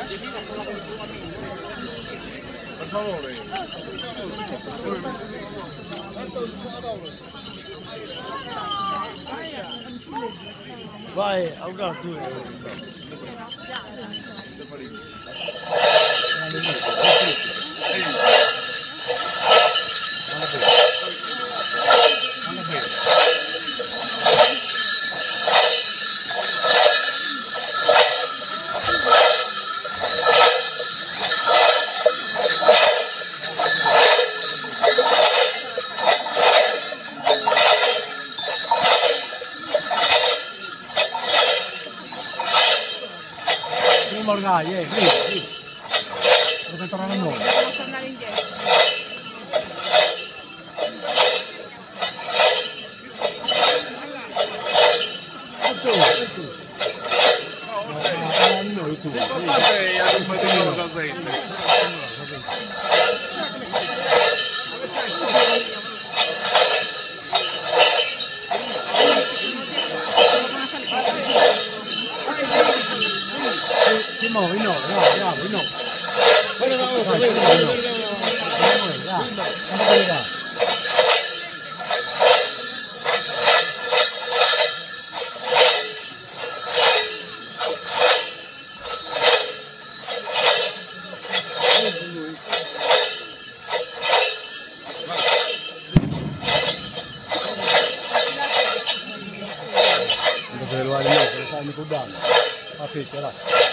Per favore. Vai, augura tu. Morgai, sì. Dove tornare noi? Dobbiamo tornare indietro. No. Dove lo hai io, che sai mi può dare. A pesce, là.